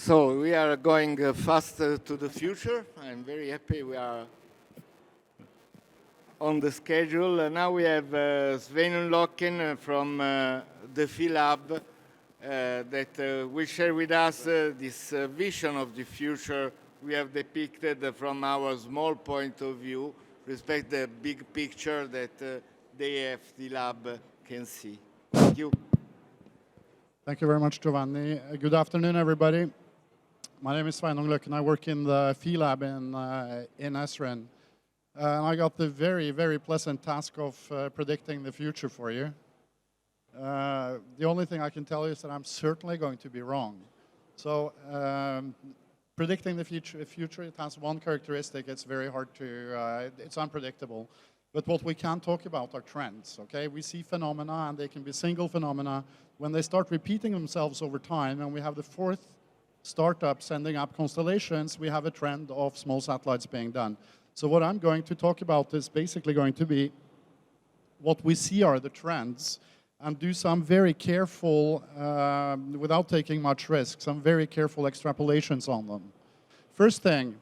So we are going faster to the future. I'm very happy we are on the schedule. Now we have Sveinung Loekken from the FI Lab that will share with us this vision of the future we have depicted from our small point of view, respect the big picture that the FI Lab can see. Thank you. Thank you very much, Giovanni. Good afternoon, everybody. My name is Sveinung Loekken. I work in the FI Lab in Esren. And I got the very, very pleasant task of predicting the future for you. The only thing I can tell you is that I'm certainly going to be wrong. So predicting the future, it has one characteristic. It's very hard to, it's unpredictable. But what we can talk about are trends, okay? We see phenomena, and they can be single phenomena. When they start repeating themselves over time, and we have the fourth startup sending up constellations, we have a trend of small satellites being done. So what I'm going to talk about is basically going to be what we see are the trends, and do some very careful, without taking much risk, some very careful extrapolations on them. First thing,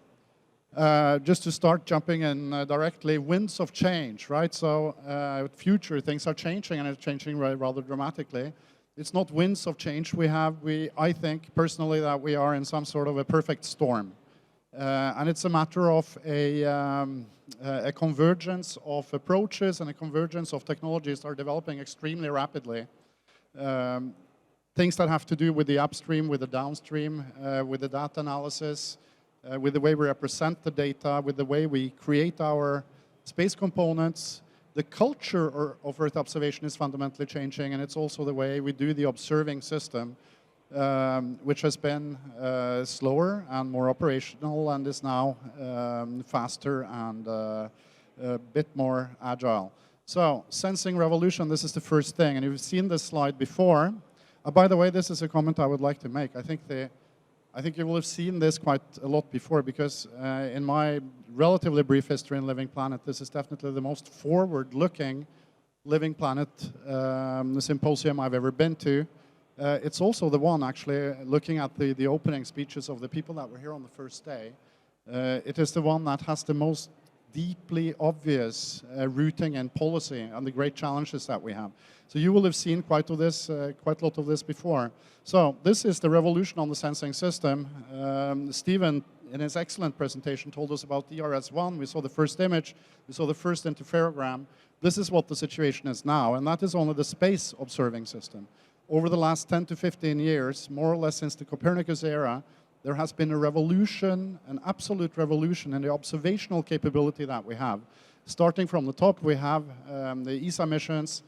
just to start jumping in directly, winds of change, right? So future things are changing, and it's changing rather dramatically. It's not winds of change I think personally that we are in some sort of a perfect storm. And it's a matter of a convergence of approaches and a convergence of technologies that are developing extremely rapidly. Things that have to do with the upstream, with the downstream, with the data analysis, with the way we represent the data, with the way we create our space components. The culture of Earth observation is fundamentally changing, and it's also the way we do the observing system, which has been slower and more operational and is now faster and a bit more agile. So, sensing revolution, this is the first thing, and you've seen this slide before. By the way, this is a comment I would like to make. I think you will have seen this quite a lot before, because in my relatively brief history in Living Planet, this is definitely the most forward-looking Living Planet symposium I've ever been to. It's also the one, actually, looking at the opening speeches of the people that were here on the first day. It is the one that has the most deeply obvious rooting and policy and the great challenges that we have. So you will have seen quite a lot of this before. So this is the revolution on the sensing system. Stephen, in his excellent presentation, told us about DRS-1. We saw the first image. We saw the first interferogram. This is what the situation is now, and that is only the space observing system. Over the last 10 to 15 years, more or less since the Copernicus era, there has been a revolution, an absolute revolution in the observational capability that we have. Starting from the top, we have the ESA missions.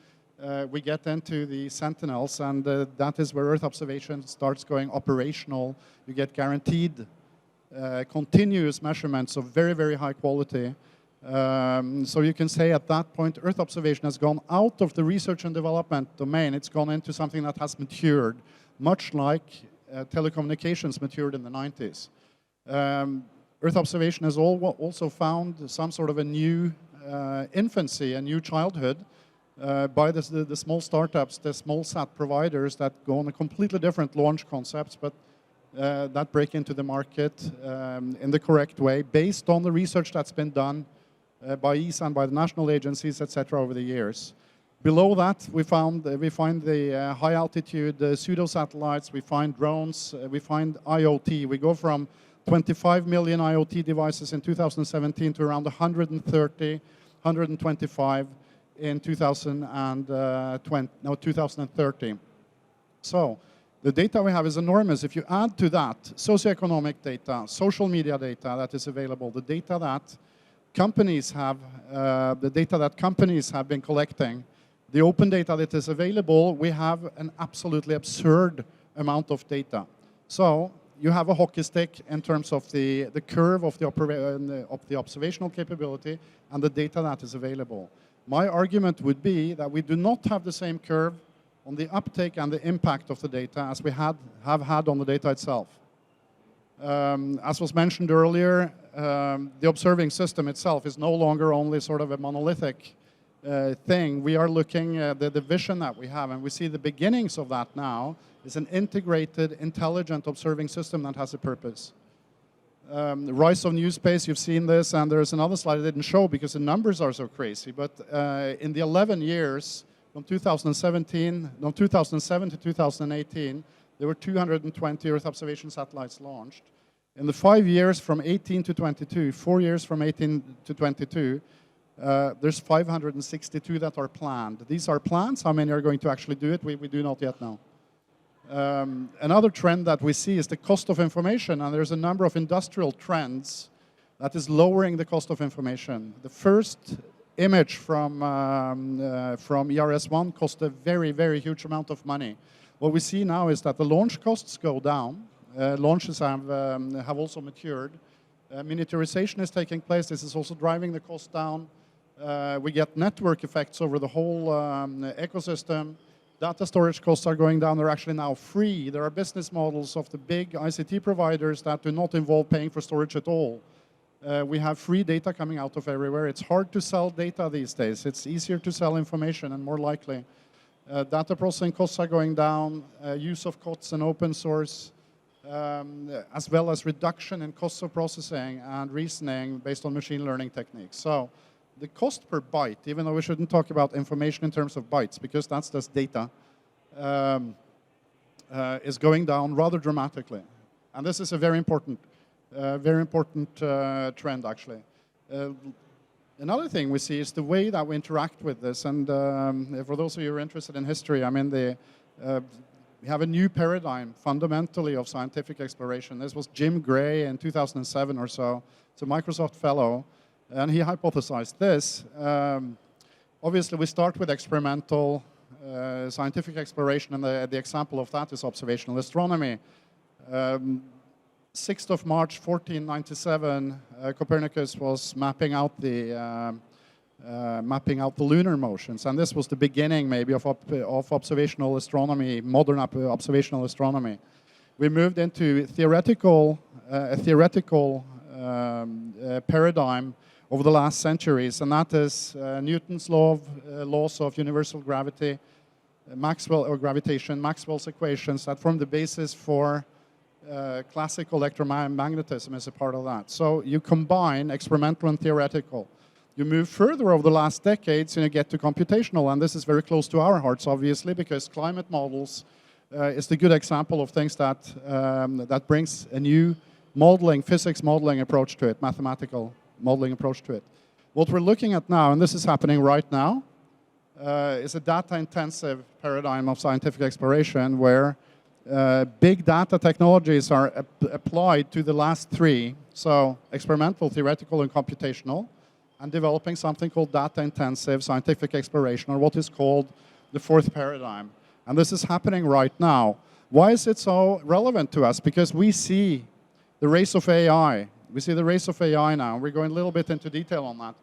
We get into the Sentinels, and that is where Earth observation starts going operational. You get guaranteed continuous measurements of very, very high quality. So you can say at that point, Earth observation has gone out of the research and development domain. It's gone into something that has matured, much like telecommunications matured in the 90s. Earth observation has also found some sort of a new infancy, a new childhood by the small startups, the small sat providers that go on a completely different launch concepts, but that break into the market in the correct way, based on the research that's been done by ESA and by the national agencies, etc., over the years. Below that, we find the high-altitude pseudo-satellites, we find drones, we find IoT. We go from 25 million IoT devices in 2017 to around 130, 125 in 2030. So the data we have is enormous. If you add to that socioeconomic data, social media data that is available, the data that companies have been collecting, the open data that is available, we have an absolutely absurd amount of data. So you have a hockey stick in terms of the curve of the observational capability and the data that is available. My argument would be that we do not have the same curve on the uptake and the impact of the data as we have had on the data itself. As was mentioned earlier, the observing system itself is no longer only sort of a monolithic thing, we are looking at the vision that we have, and we see the beginnings of that now, is an integrated, intelligent observing system that has a purpose. The rise of new space, you've seen this, and there's another slide I didn't show because the numbers are so crazy, but in the 11 years, from 2007 to 2018, there were 220 Earth observation satellites launched. In the 5 years from 18 to 22, 4 years from 18 to 22, there's 562 that are planned. These are plans. How many are going to actually do it? We do not yet know. Another trend that we see is the cost of information, and there's a number of industrial trends that is lowering the cost of information. The first image from ERS-1 cost a very, very huge amount of money. What we see now is that the launch costs go down. Launches have also matured. Miniaturization is taking place. This is also driving the cost down. We get network effects over the whole ecosystem. Data storage costs are going down. They're actually now free. There are business models of the big ICT providers that do not involve paying for storage at all. We have free data coming out of everywhere. It's hard to sell data these days. It's easier to sell information and more likely. Data processing costs are going down. Use of COTS and open source, as well as reduction in costs of processing and reasoning based on machine learning techniques. So the cost per byte, even though we shouldn't talk about information in terms of bytes because that's just data, is going down rather dramatically. And this is a very important trend, actually. Another thing we see is the way that we interact with this. And for those of you who are interested in history, I mean, we have a new paradigm, fundamentally, of scientific exploration. This was Jim Gray in 2007 or so. It's a Microsoft fellow. And he hypothesized this. Obviously, we start with experimental scientific exploration, and the example of that is observational astronomy. 6th of March, 1497, Copernicus was mapping out the lunar motions, and this was the beginning, maybe, of observational astronomy, modern observational astronomy. We moved into a theoretical paradigm over the last centuries, and that is Newton's laws of universal gravity, Maxwell's equations that form the basis for classical electromagnetism as a part of that. So you combine experimental and theoretical. You move further over the last decades and you get to computational, and this is very close to our hearts, obviously, because climate models is the good example of things that, that brings a new modeling, physics modeling approach to it, mathematical modeling approach to it. What we're looking at now, and this is happening right now, is a data-intensive paradigm of scientific exploration where big data technologies are applied to the last three, so experimental, theoretical, and computational, and developing something called data-intensive scientific exploration, or what is called the fourth paradigm. And this is happening right now. Why is it so relevant to us? Because we see the race of AI. We see the race of AI now. We're going a little bit into detail on that.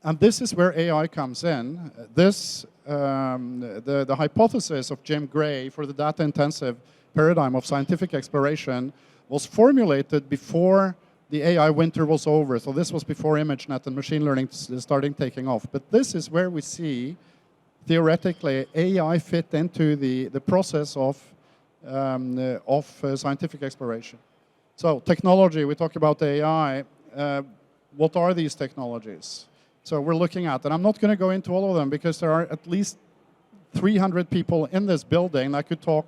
And this is where AI comes in. This, the hypothesis of Jim Gray for the data-intensive paradigm of scientific exploration was formulated before the AI winter was over. So this was before ImageNet and machine learning starting taking off. But this is where we see, theoretically, AI fit into the process of scientific exploration. So technology, we talk about AI. What are these technologies? So we're looking at, and I'm not going to go into all of them because there are at least 300 people in this building that could talk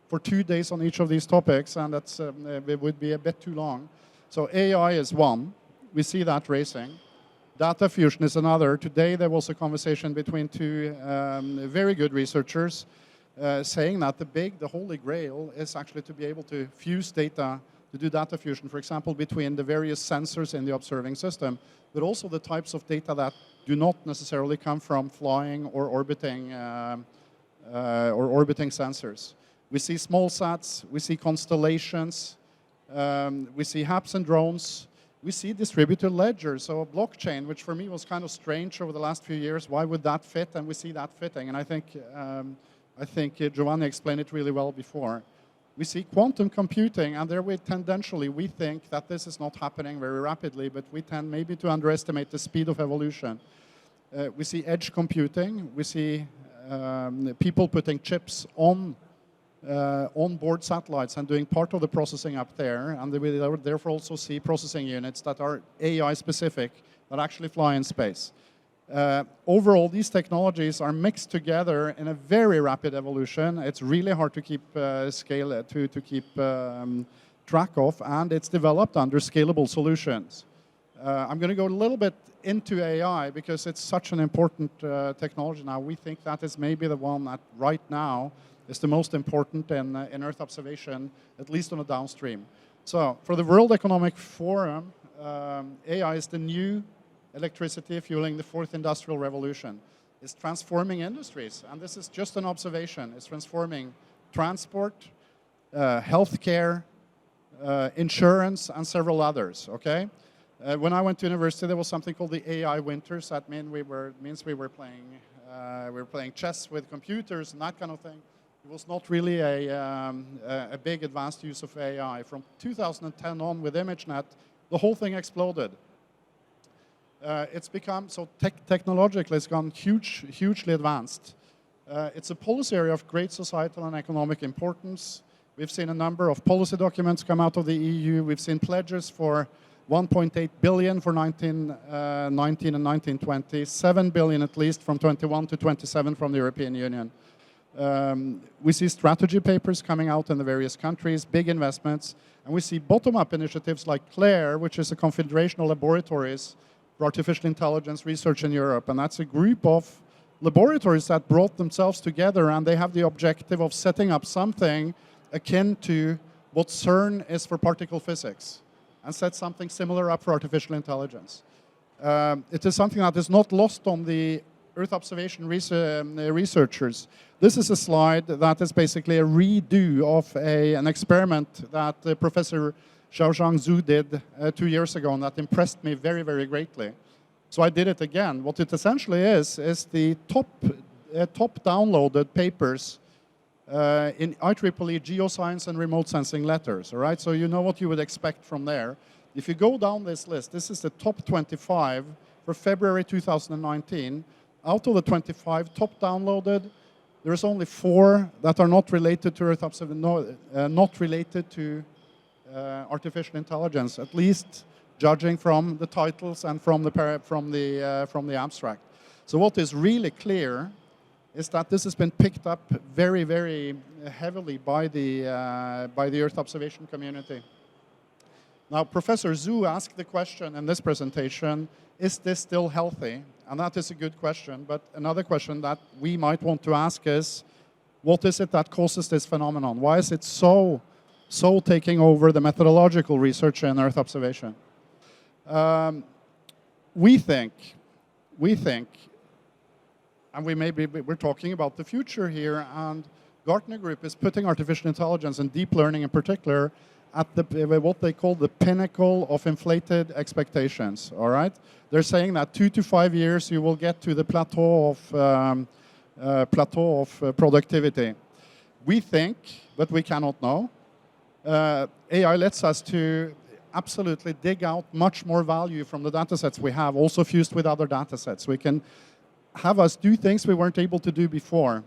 for 2 days on each of these topics, and that's, it would be a bit too long. So AI is one. We see that racing. Data fusion is another. Today there was a conversation between two very good researchers saying that the holy grail is actually to be able to fuse data, to do data fusion, for example, between the various sensors in the observing system, but also the types of data that do not necessarily come from flying or orbiting sensors. We see small sats, we see constellations, we see HAPS and drones, we see distributed ledgers, so a blockchain, which for me was kind of strange over the last few years. Why would that fit? And we see that fitting, and I think Giovanni explained it really well before. We see quantum computing, and there tendentially we think that this is not happening very rapidly, but we tend maybe to underestimate the speed of evolution. We see edge computing. We see people putting chips on board satellites and doing part of the processing up there. And we therefore also see processing units that are AI specific that actually fly in space. Overall, these technologies are mixed together in a very rapid evolution. It's really hard to keep to keep track of, and it's developed under scalable solutions. I'm going to go a little bit into AI because it's such an important technology now. We think that is maybe the one that right now is the most important in Earth observation, at least on a downstream. So for the World Economic Forum, AI is the new electricity fueling the fourth industrial revolution. It's transforming industries, and this is just an observation. It's transforming transport, healthcare, insurance, and several others, okay? When I went to university, there was something called the AI Winters. That means we were playing chess with computers and that kind of thing. It was not really a big advanced use of AI. From 2010 on with ImageNet, the whole thing exploded. It's become, so technologically, it's gone hugely advanced. It's a policy area of great societal and economic importance. We've seen a number of policy documents come out of the EU. We've seen pledges for 1.8 billion for 1919 and 1920, 7 billion at least from 21 to 27 from the European Union. We see strategy papers coming out in the various countries, big investments, and we see bottom-up initiatives like CLARE, which is a confederation of laboratories for artificial intelligence research in Europe, and that's a group of laboratories that brought themselves together, and they have the objective of setting up something akin to what CERN is for particle physics, and set something similar up for artificial intelligence. It is something that is not lost on the Earth observation researchers. This is a slide that is basically a redo of an experiment that Professor Xiaozhang Zhu did 2 years ago, and that impressed me very, very greatly. So I did it again. What it essentially is the top downloaded papers in IEEE Geoscience and Remote Sensing Letters, all right? So you know what you would expect from there. If you go down this list, this is the top 25 for February 2019. Out of the 25 top downloaded, there's only 4 that are not related to Earth observation, not related to artificial intelligence, at least judging from the titles and from the abstract. So what is really clear is that this has been picked up very, very heavily by the Earth observation community. Now, Professor Zhu asked the question in this presentation, is this still healthy? And that is a good question, but another question that we might want to ask is, what is it that causes this phenomenon? Why is it so taking over the methodological research in Earth observation? We think, and we're talking about the future here, and Gartner Group is putting artificial intelligence and deep learning in particular at what they call the pinnacle of inflated expectations, all right? They're saying that 2 to 5 years you will get to the plateau of productivity. We think, but we cannot know. AI lets us to absolutely dig out much more value from the data sets we have, also fused with other data sets. We can have us do things we weren't able to do before.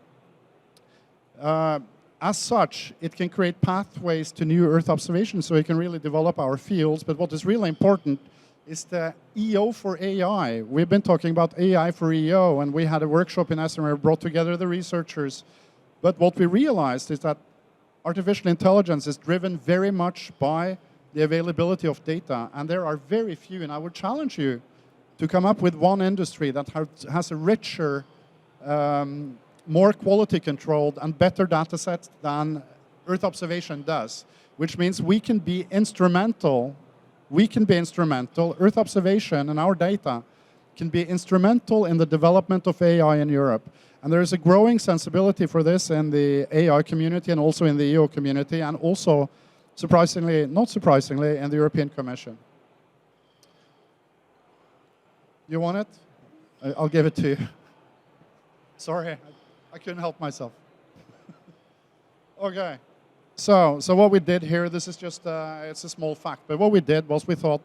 As such, it can create pathways to new Earth observations so we can really develop our fields. But what is really important is the EO for AI. We've been talking about AI for EO, and we had a workshop in Essen where we brought together the researchers. But what we realized is that artificial intelligence is driven very much by the availability of data, and there are very few, and I would challenge you to come up with one industry that has a richer, more quality controlled and better data set than Earth observation does, which means we can be instrumental. Earth observation and our data can be instrumental in the development of AI in Europe. And there is a growing sensibility for this in the AI community and also in the EO community, and also, surprisingly, not surprisingly, in the European Commission. You want it? I'll give it to you. Sorry, I couldn't help myself. Okay, so what we did here, this is just, it's a small fact, but what we did was we thought,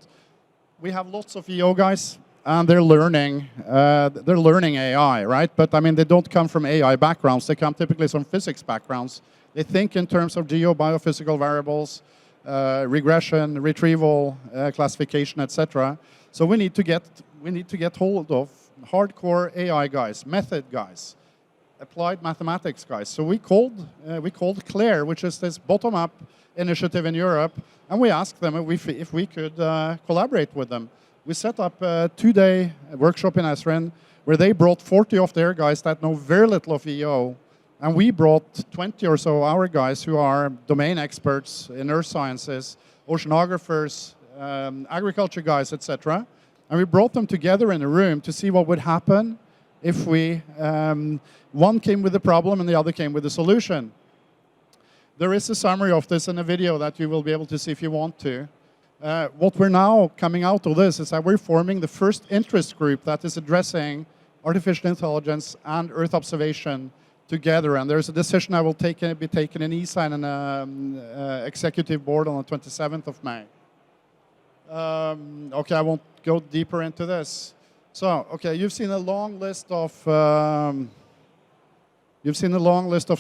we have lots of EO guys, and they're learning AI, right? But I mean, they don't come from AI backgrounds. They come typically from physics backgrounds. They think in terms of geo-biophysical variables, regression, retrieval, classification, etc. So we need to get hold of hardcore AI guys, method guys, applied mathematics guys. So we called Claire, which is this bottom-up initiative in Europe, and we asked them if we could collaborate with them. We set up a 2-day workshop in Esren where they brought 40 of their guys that know very little of EO, and we brought 20 or so our guys who are domain experts in earth sciences, oceanographers, agriculture guys, etc. And we brought them together in a room to see what would happen if one came with the problem and the other came with the solution. There is a summary of this in a video that you will be able to see if you want to. What we're now coming out of this is that we're forming the first interest group that is addressing artificial intelligence and Earth observation together. And there's a decision that will be taken in ESA and an executive board on the 27th of May. Okay, I won't go deeper into this. So, okay, you've seen a long list of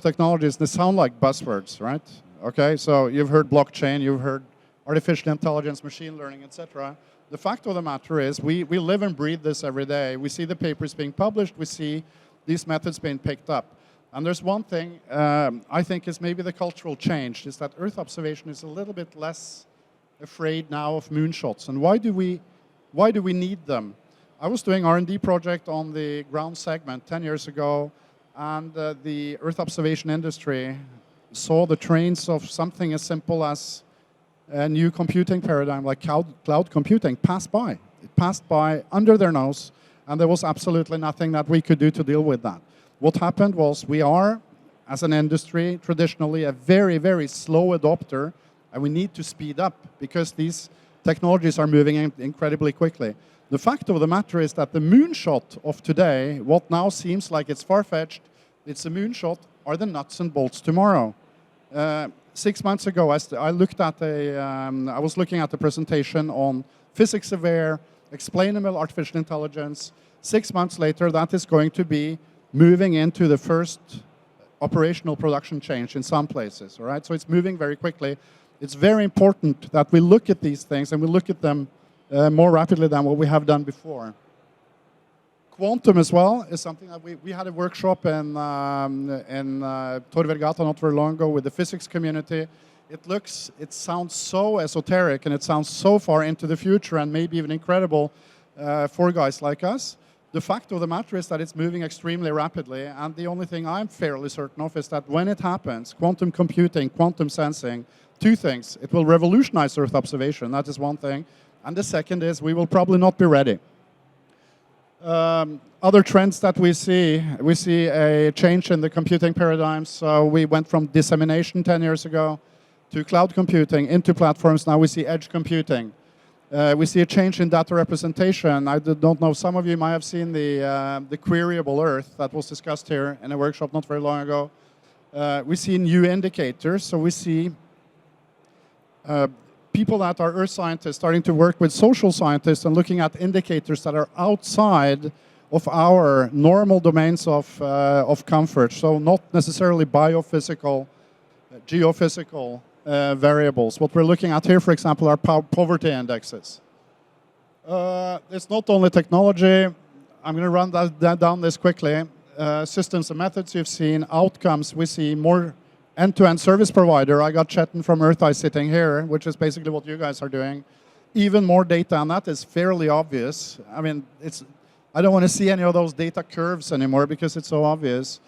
technologies. They sound like buzzwords, right? Okay, so you've heard blockchain, you've heard artificial intelligence, machine learning, etc. The fact of the matter is we live and breathe this every day. We see the papers being published. We see these methods being picked up. And there's one thing I think is maybe the cultural change, is that Earth observation is a little bit less afraid now of moonshots. And why do we need them? I was doing R&D project on the ground segment 10 years ago, and the Earth observation industry saw the trains of something as simple as a new computing paradigm like cloud computing pass by. It passed by under their nose, and there was absolutely nothing that we could do to deal with that. What happened was we are, as an industry, traditionally a very, very slow adopter, and we need to speed up because these technologies are moving incredibly quickly. The fact of the matter is that the moonshot of today, what now seems like it's far-fetched, it's a moonshot, are the nuts and bolts tomorrow. 6 months ago, I was looking at a presentation on physics-aware, explainable artificial intelligence. 6 months later, that is going to be moving into the first operational production change in some places, all right? So it's moving very quickly. It's very important that we look at these things and we look at them more rapidly than what we have done before. Quantum as well is something that we had a workshop in Tor Vergata not very long ago with the physics community. It sounds so esoteric and it sounds so far into the future and maybe even incredible for guys like us. The fact of the matter is that it's moving extremely rapidly, and the only thing I'm fairly certain of is that when it happens, quantum computing, quantum sensing, two things. It will revolutionize Earth observation, that is one thing. And the second is we will probably not be ready. Other trends that we see a change in the computing paradigms. So we went from dissemination 10 years ago to cloud computing into platforms. Now we see edge computing. We see a change in data representation. I don't know, some of you might have seen the queryable Earth that was discussed here in a workshop not very long ago. We see new indicators. So we see people that are earth scientists starting to work with social scientists and looking at indicators that are outside of our normal domains of comfort. So not necessarily biophysical, geophysical variables. What we're looking at here, for example, are poverty indexes. It's not only technology. I'm going to run that down this quickly. Systems and methods you've seen, outcomes, we see more end-to-end service provider. I got Chetan from EarthEye sitting here, which is basically what you guys are doing. Even more data, and that is fairly obvious. I mean, I don't want to see any of those data curves anymore because it's so obvious.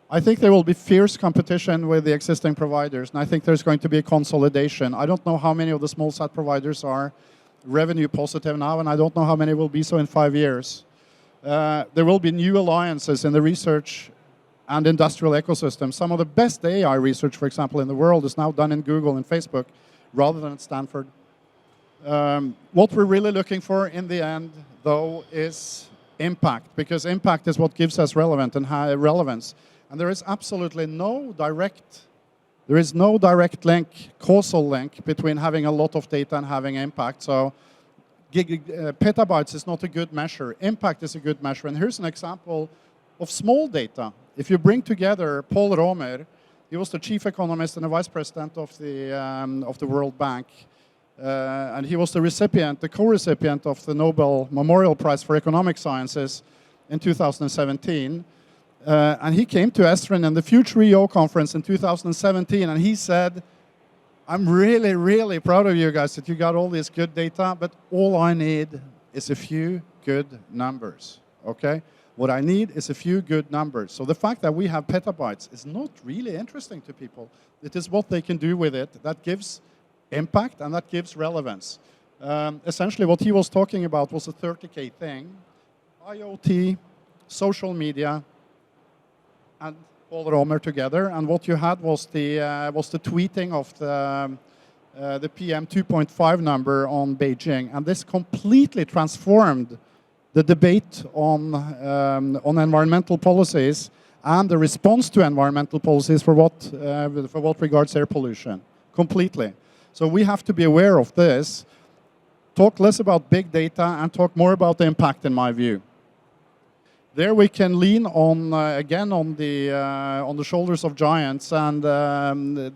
I think there will be fierce competition with the existing providers, and I think there's going to be a consolidation. I don't know how many of the small sat providers are revenue positive now, and I don't know how many will be so in 5 years. There will be new alliances in the research and industrial ecosystem. Some of the best AI research, for example, in the world is now done in Google and Facebook rather than at Stanford. What we're really looking for in the end, though, is impact, because impact is what gives us relevance. And there is absolutely no direct link, causal link, between having a lot of data and having impact. So petabytes is not a good measure. Impact is a good measure. And here's an example of small data. If you bring together Paul Romer, he was the chief economist and the vice president of the World Bank, and he was the co-recipient of the Nobel Memorial Prize for Economic Sciences in 2017. And he came to Esrin in the FutureEO conference in 2017, and he said, I'm really, really proud of you guys that you got all this good data, but all I need is a few good numbers, okay? What I need is a few good numbers. So the fact that we have petabytes is not really interesting to people. It is what they can do with it that gives impact and that gives relevance. Essentially what he was talking about was a 30K thing, IoT, social media, and Paul Romer together, and what you had was the tweeting of the PM 2.5 number on Beijing, and this completely transformed the debate on environmental policies and the response to environmental policies for what regards air pollution, completely. So we have to be aware of this, talk less about big data and talk more about the impact, in my view. There we can lean on, again, on the shoulders of giants, and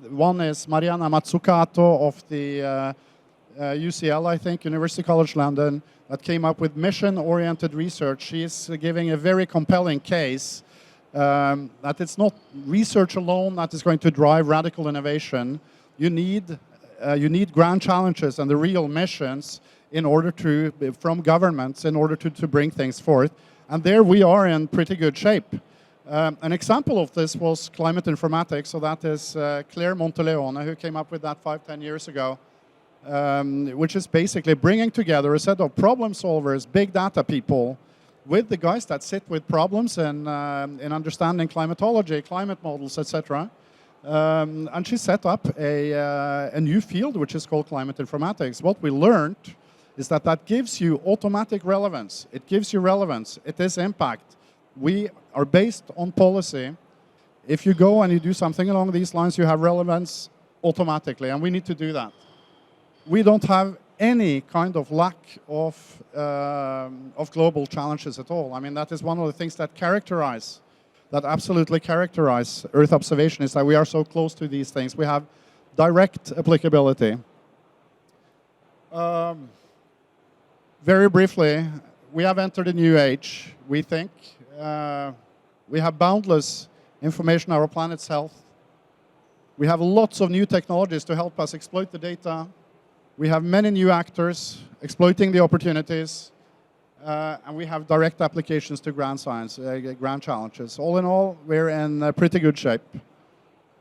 one is Mariana Mazzucato of the UCL, I think, University College London, that came up with mission-oriented research. She is giving a very compelling case that it's not research alone that is going to drive radical innovation. You need grand challenges and the real missions in order to, from governments, in order to bring things forth. And there we are in pretty good shape. An example of this was climate informatics. So that is Claire Monteleone, who came up with that 5-10 years ago, which is basically bringing together a set of problem solvers, big data people, with the guys that sit with problems in understanding climatology, climate models, etc. And she set up a new field, which is called climate informatics. What we learned is that gives you automatic relevance. It gives you relevance. It is impact. We are based on policy. If you go and you do something along these lines, you have relevance automatically, and we need to do that. We don't have any kind of lack of global challenges at all. I mean, that is one of the things that absolutely characterize Earth observation, is that we are so close to these things. We have direct applicability. Very briefly, we have entered a new age, we think. We have boundless information on our planet's health. We have lots of new technologies to help us exploit the data. We have many new actors exploiting the opportunities. And we have direct applications to grand science, grand challenges. All in all, we're in pretty good shape.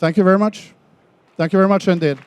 Thank you very much. Thank you very much indeed.